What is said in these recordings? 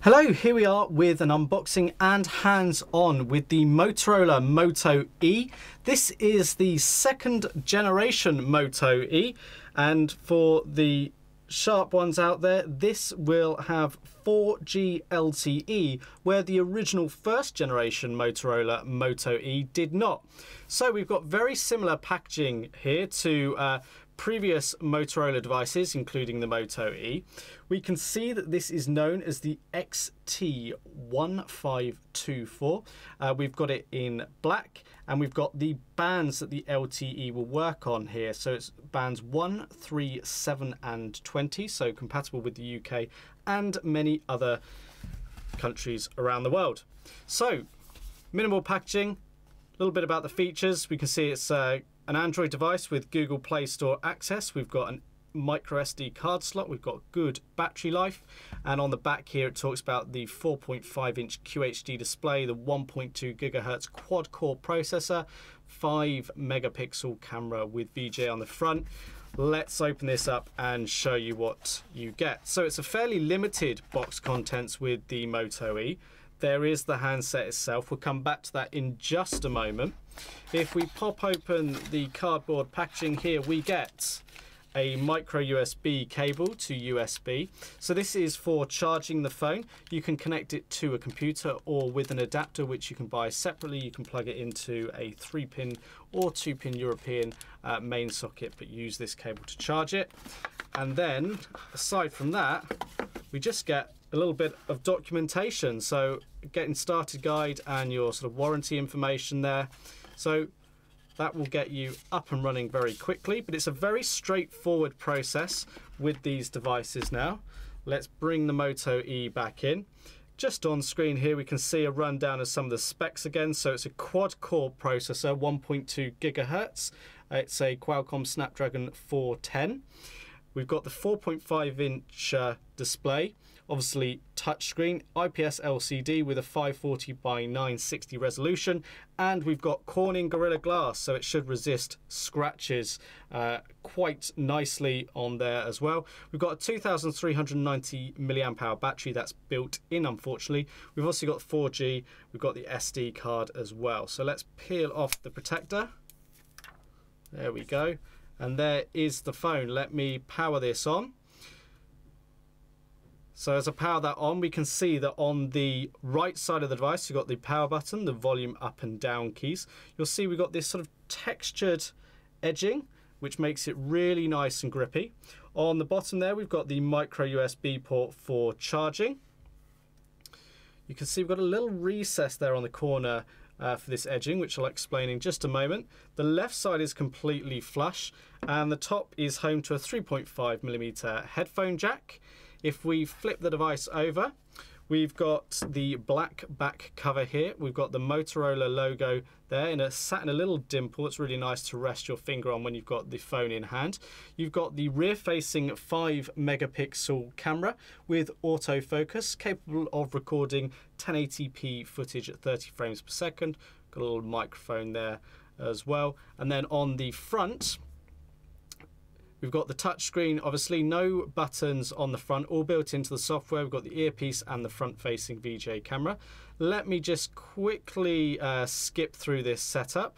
Hello, here we are with an unboxing and hands-on with the Motorola Moto E. This is the second generation Moto E, and for the sharp ones out there, this will have 4G LTE, where the original first generation Motorola Moto E did not. So we've got very similar packaging here to previous Motorola devices, including the Moto E. We can see that this is known as the XT1524. We've got it in black, and we've got the bands that the LTE will work on here. So it's bands 1, 3, 7 and 20, so compatible with the UK and many other countries around the world. So minimal packaging, a little bit about the features. We can see it's an Android device with Google Play Store access. We've got a micro SD card slot. We've got good battery life. And on the back here, it talks about the 4.5-inch QHD display, the 1.2 gigahertz quad-core processor, 5-megapixel camera with VGA on the front. Let's open this up and show you what you get. So it's a fairly limited box contents with the Moto E. There is the handset itself. We'll come back to that in just a moment. If we pop open the cardboard packaging here, we get a micro USB cable to USB. So this is for charging the phone. You can connect it to a computer or with an adapter, which you can buy separately. You can plug it into a 3-pin or 2-pin European main socket, but use this cable to charge it. And then, aside from that, we just get a little bit of documentation. So getting started guide and your sort of warranty information there. So that will get you up and running very quickly, but it's a very straightforward process with these devices now. Let's bring the Moto E back in. Just on screen here, we can see a rundown of some of the specs again. So it's a quad-core processor, 1.2 gigahertz. It's a Qualcomm Snapdragon 410. We've got the 4.5-inch display, obviously touchscreen, IPS LCD with a 540 by 960 resolution, and we've got Corning Gorilla Glass, so it should resist scratches quite nicely on there as well. We've got a 2,390 milliamp hour battery that's built in, unfortunately. We've also got 4G, we've got the SD card as well. So let's peel off the protector. There we go. And there is the phone. Let me power this on. So as I power that on, we can see that on the right side of the device, you've got the power button, the volume up and down keys. You'll see we've got this sort of textured edging, which makes it really nice and grippy. On the bottom there, we've got the micro USB port for charging. You can see we've got a little recess there on the corner for this edging, which I'll explain in just a moment. The left side is completely flush, and the top is home to a 3.5mm headphone jack. If we flip the device over, we've got the black back cover here. We've got the Motorola logo there sat in a little dimple. It's really nice to rest your finger on when you've got the phone in hand. You've got the rear-facing 5-megapixel camera with autofocus, capable of recording 1080p footage at 30 frames per second. Got a little microphone there as well. And then on the front, we've got the touchscreen, obviously no buttons on the front, all built into the software. We've got the earpiece and the front-facing VGA camera. Let me just quickly skip through this setup.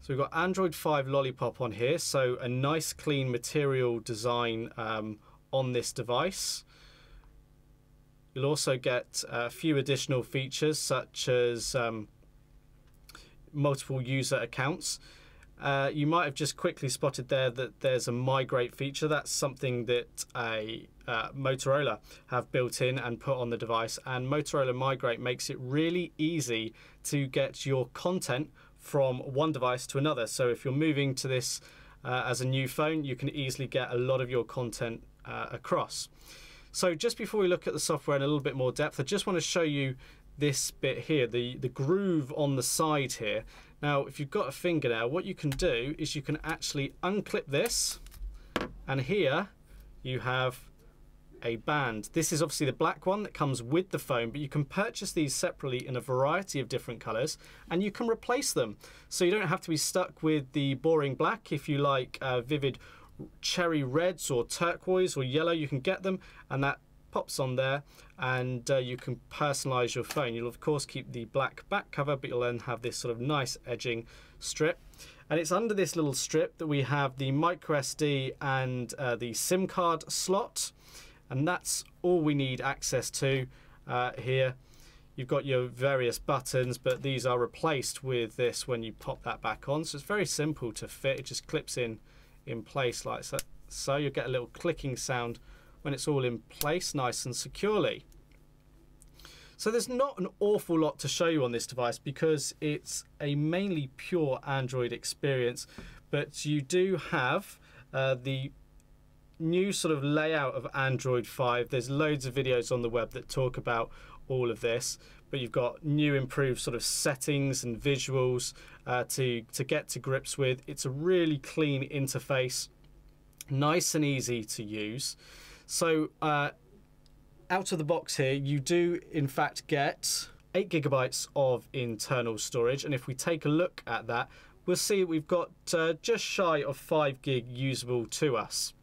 So we've got Android 5 Lollipop on here, so a nice clean material design on this device. You'll also get a few additional features such as multiple user accounts. You might have just quickly spotted there that there's a migrate feature. That's something that Motorola have built in and put on the device, and Motorola Migrate makes it really easy to get your content from one device to another. So if you're moving to this as a new phone, you can easily get a lot of your content across. So just before we look at the software in a little bit more depth, I just want to show you this bit here, the groove on the side here. Now, if you've got a fingernail, what you can do is you can actually unclip this, and here you have a band. This is obviously the black one that comes with the phone, but you can purchase these separately in a variety of different colors, and you can replace them. So you don't have to be stuck with the boring black. If you like vivid cherry reds or turquoise or yellow, you can get them, and that pops on there, and you can personalize your phone. You'll of course keep the black back cover, but you'll then have this sort of nice edging strip. And it's under this little strip that we have the micro SD and the SIM card slot, and that's all we need access to here. You've got your various buttons, but these are replaced with this when you pop that back on. So it's very simple to fit. It just clips in place like so. So you'll get a little clicking sound when it's all in place nice and securely. So there's not an awful lot to show you on this device because it's a mainly pure Android experience, but you do have the new sort of layout of Android 5. There's loads of videos on the web that talk about all of this, but you've got new improved sort of settings and visuals to get to grips with. It's a really clean interface, nice and easy to use. So out of the box here, you do in fact get 8 GB of internal storage, and if we take a look at that, we'll see we've got just shy of 5 gig usable to us.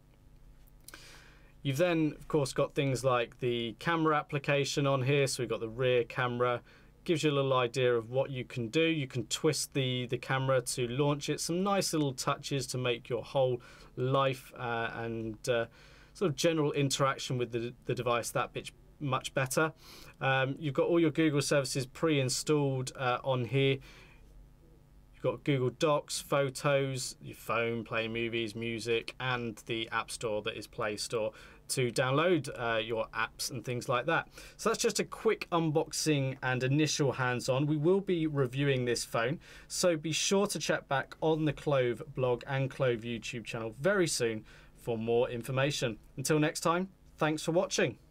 You've then of course got things like the camera application on here, so we've got the rear camera, gives you a little idea of what you can do. You can twist the camera to launch it, some nice little touches to make your whole life and sort of general interaction with the device that bit much better. You've got all your Google services pre-installed on here. You've got Google Docs, Photos, your phone, play movies, music, and the App Store that is Play Store to download your apps and things like that. So that's just a quick unboxing and initial hands-on. We will be reviewing this phone, so be sure to check back on the Clove blog and Clove YouTube channel very soon for more information. Until next time, thanks for watching.